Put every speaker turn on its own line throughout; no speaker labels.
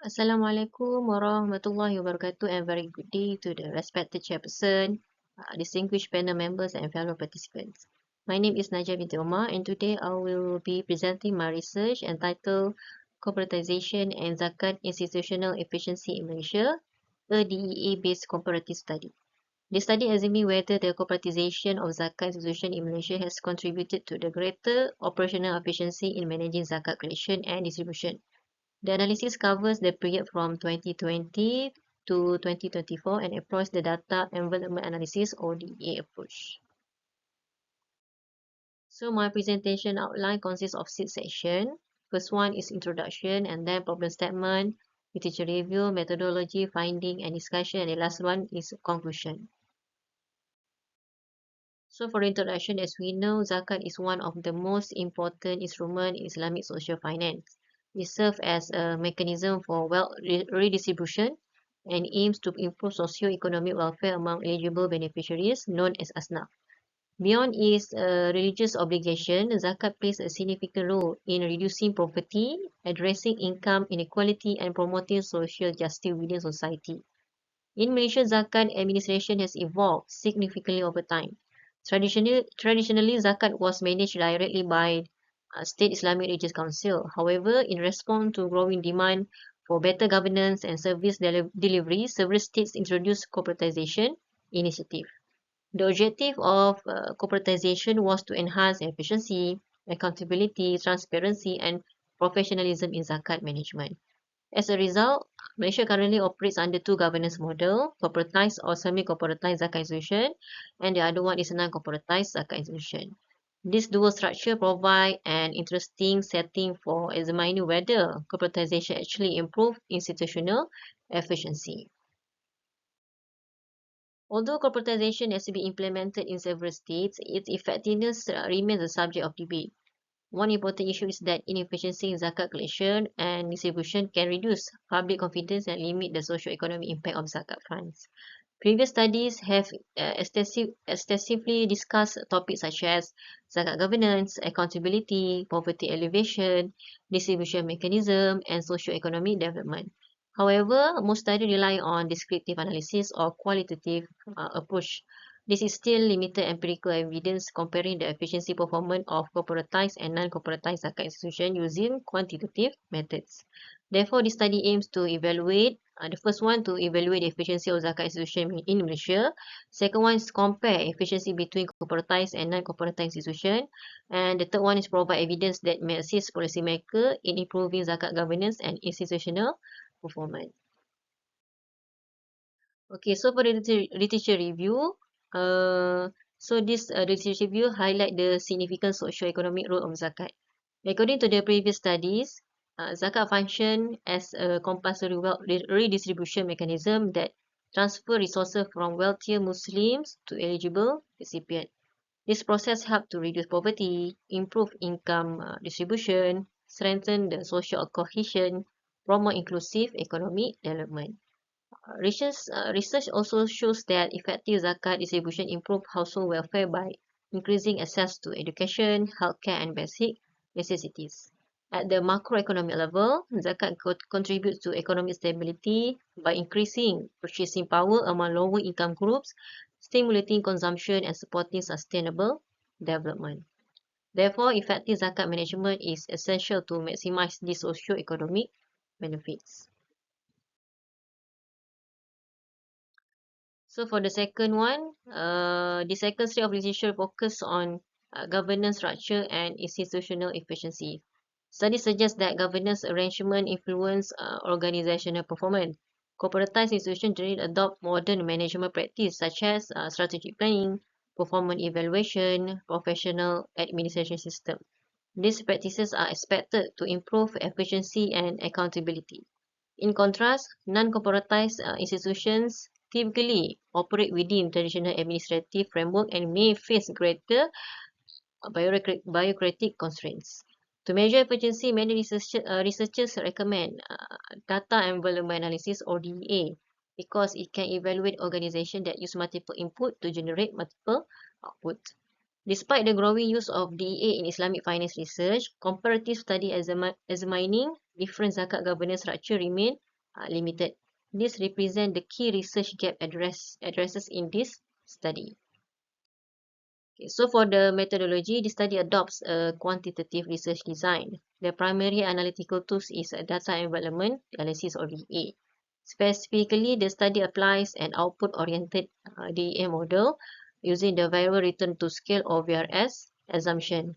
Assalamualaikum warahmatullahi wabarakatuh and very good day to the respected chairperson, distinguished panel members and fellow participants. My name is Najah binti Omar and today I will be presenting my research entitled Corporatization and Zakat Institutional Efficiency in Malaysia, a DEA-based comparative study. The study examines whether the corporatization of zakat institution in Malaysia has contributed to the greater operational efficiency in managing zakat collection and distribution. The analysis covers the period from 2020 to 2024 and employs the data envelopment analysis or DEA approach. So my presentation outline consists of 6 sections. First one is introduction and then problem statement, literature review, methodology, finding and discussion, and the last one is conclusion. So for introduction, as we know, zakat is one of the most important instruments in Islamic social finance. It serves as a mechanism for wealth redistribution and aims to improve socio-economic welfare among eligible beneficiaries, known as ASNAF. Beyond its religious obligation, zakat plays a significant role in reducing poverty, addressing income inequality, and promoting social justice within society. In Malaysia, zakat administration has evolved significantly over time. Traditionally, zakat was managed directly by State Islamic Religious Council. However, in response to growing demand for better governance and service delivery, several states introduced corporatization initiative. The objective of corporatization was to enhance efficiency, accountability, transparency, and professionalism in zakat management. As a result, Malaysia currently operates under two governance model, corporatized or semi-corporatized zakat institution, and the other one is a non-corporatized zakat institution. This dual structure provides an interesting setting for examining whether corporatization actually improves institutional efficiency. Although corporatization has been implemented in several states, its effectiveness remains a subject of debate. One important issue is that inefficiency in zakat collection and distribution can reduce public confidence and limit the socio-economic impact of zakat funds. Previous studies have extensively discussed topics such as zakat governance, accountability, poverty alleviation, distribution mechanism, and socio-economic development. However, most studies rely on descriptive analysis or qualitative approach. This is still limited empirical evidence comparing the efficiency performance of corporatized and non-corporatized zakat institutions using quantitative methods. Therefore, this study aims to evaluate the first one to evaluate the efficiency of zakat institution in Malaysia. Second one is compare efficiency between corporatized and non-corporatized institution. And the third one is provide evidence that may assist policymaker in improving zakat governance and institutional performance. Okay, so for the literature review, this literature review highlight the significant socio-economic role of zakat. According to the previous studies, zakat function as a compulsory wealth redistribution mechanism that transfer resources from wealthier Muslims to eligible recipients. This process helped to reduce poverty, improve income distribution, strengthen the social cohesion, promote inclusive economic development. Research also shows that effective zakat distribution improves household welfare by increasing access to education, healthcare, and basic necessities. At the macroeconomic level, zakat contributes to economic stability by increasing purchasing power among lower income groups, stimulating consumption, and supporting sustainable development. Therefore, effective zakat management is essential to maximize these socio-economic benefits. So for the second one, the second set of literature focus on governance structure and institutional efficiency. Studies suggest that governance arrangement influence organizational performance. Corporatized institutions generally adopt modern management practice such as strategic planning, performance evaluation, professional administration system. These practices are expected to improve efficiency and accountability. In contrast, non-corporatized institutions typically operate within traditional administrative framework and may face greater bureaucratic constraints. To measure efficiency, many researchers recommend data envelopment analysis or DEA because it can evaluate organizations that use multiple input to generate multiple output. Despite the growing use of DEA in Islamic finance research, comparative study examining different zakat governance structure remain limited. This represents the key research gap addresses in this study. Okay, so for the methodology, the study adopts a quantitative research design. The primary analytical tools is data environment analysis or DA. Specifically, the study applies an output-oriented DA model using the variable return to scale or VRS assumption.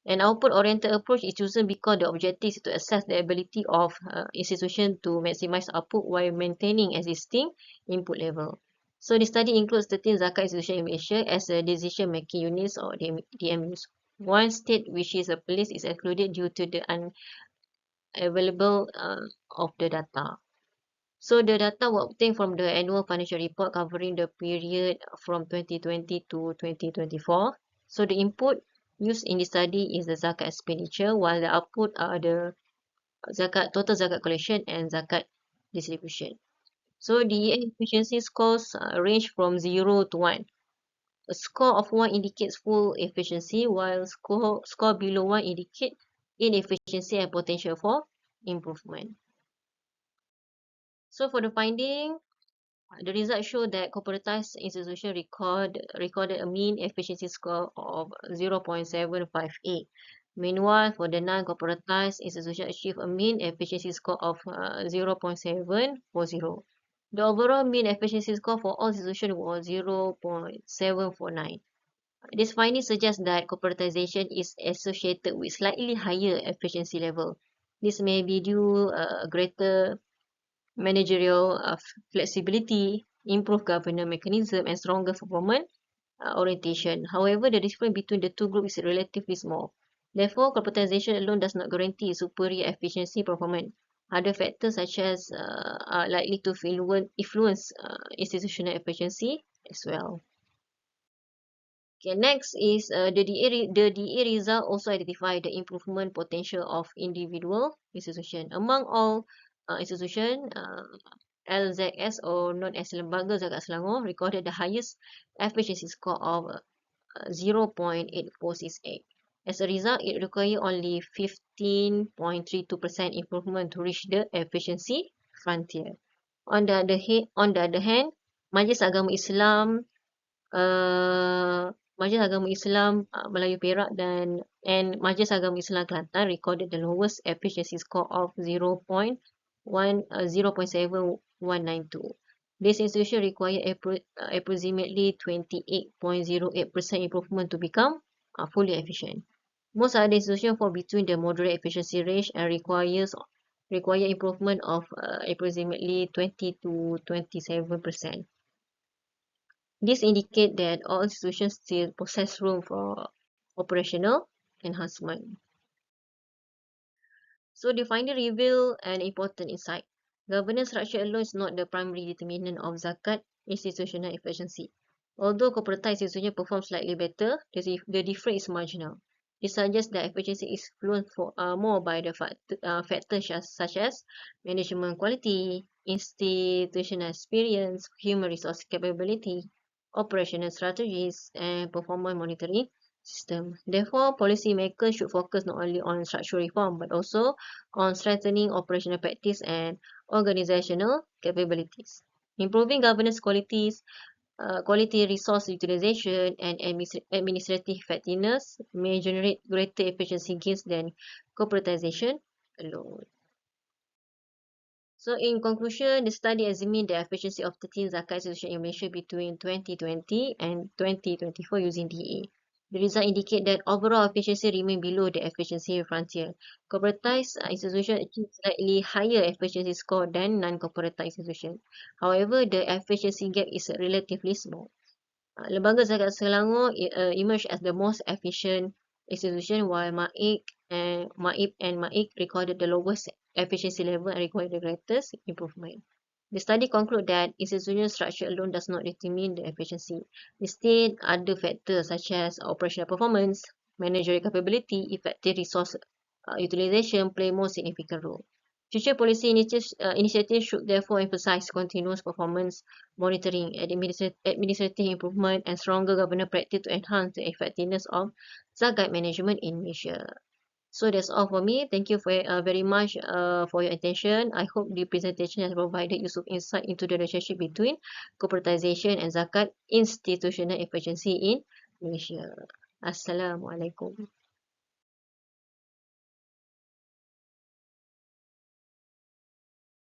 An output-oriented approach is chosen because the objective is to assess the ability of institution to maximize output while maintaining existing input level. So the study includes 13 Zakat institutions in Malaysia as a decision-making units or DMUs. One state which is a place is excluded due to the unavailable of the data. So the data were obtained from the annual financial report covering the period from 2020 to 2024. So the input used in the study is the zakat expenditure, while the output are the total zakat collection and zakat distribution. So the efficiency scores range from 0 to 1. A score of 1 indicates full efficiency, while score below 1 indicates inefficiency and potential for improvement. So for the finding, the results show that corporatized institutions recorded a mean efficiency score of 0.758. Meanwhile, for the non-corporatized institutions achieved a mean efficiency score of 0.740. The overall mean efficiency score for all institutions was 0.749. This finding suggests that corporatization is associated with slightly higher efficiency level. This may be due greater managerial flexibility, improved governance mechanism, and stronger performance orientation. However, the difference between the two groups is relatively small. Therefore, corporatization alone does not guarantee superior efficiency performance. Other factors such as are likely to influence institutional efficiency as well. Okay, next is the DA result also identify the improvement potential of individual institution. Among all institution, LZS or known as Lembaga Zakat Selangor recorded the highest efficiency score of 0.8468. As a result, it required only 15.32% improvement to reach the efficiency frontier. On the other hand, Majlis Agama Islam Majlis Agama Islam Melayu Perak and Majlis Agama Islam Kelantan recorded the lowest efficiency score of 0.7192. This institution require approximately 28.08% improvement to become fully efficient. Most other institutions fall between the moderate efficiency range and require improvement of approximately 20 to 27%. This indicates that all institutions still possess room for operational enhancement. So the finding reveal an important insight. Governance structure alone is not the primary determinant of zakat institutional efficiency. Although corporatized institutions perform slightly better, the difference is marginal. This suggests that efficiency is influenced more by the factors such as management quality, institutional experience, human resource capability, operational strategies, and performance monitoring system. Therefore, policymakers should focus not only on structural reform but also on strengthening operational practice and organizational capabilities. Improving governance qualities, quality resource utilization, and administrative effectiveness may generate greater efficiency gains than corporatization alone. So in conclusion, the study examined the efficiency of 13 zakat institutions in Malaysia between 2020 and 2024 using DA. The result indicate that overall efficiency remain below the efficiency frontier. Corporatized institutions achieve slightly higher efficiency score than non-corporatized institutions. However, the efficiency gap is relatively small. Lembaga Zakat Selangor emerged as the most efficient institution, while MAIP and MAIK recorded the lowest efficiency level and required the greatest improvement. The study concluded that institutional structure alone does not determine the efficiency. Instead, other factors such as operational performance, managerial capability, effective resource utilization play more significant role. Future policy initiatives should therefore emphasize continuous performance monitoring, administrative improvement, and stronger governance practice to enhance the effectiveness of zakat management in Malaysia. So that's all for me. Thank you for very much for your attention. I hope the presentation has provided useful insight into the relationship between corporatization and zakat institutional efficiency in Malaysia. Assalamualaikum.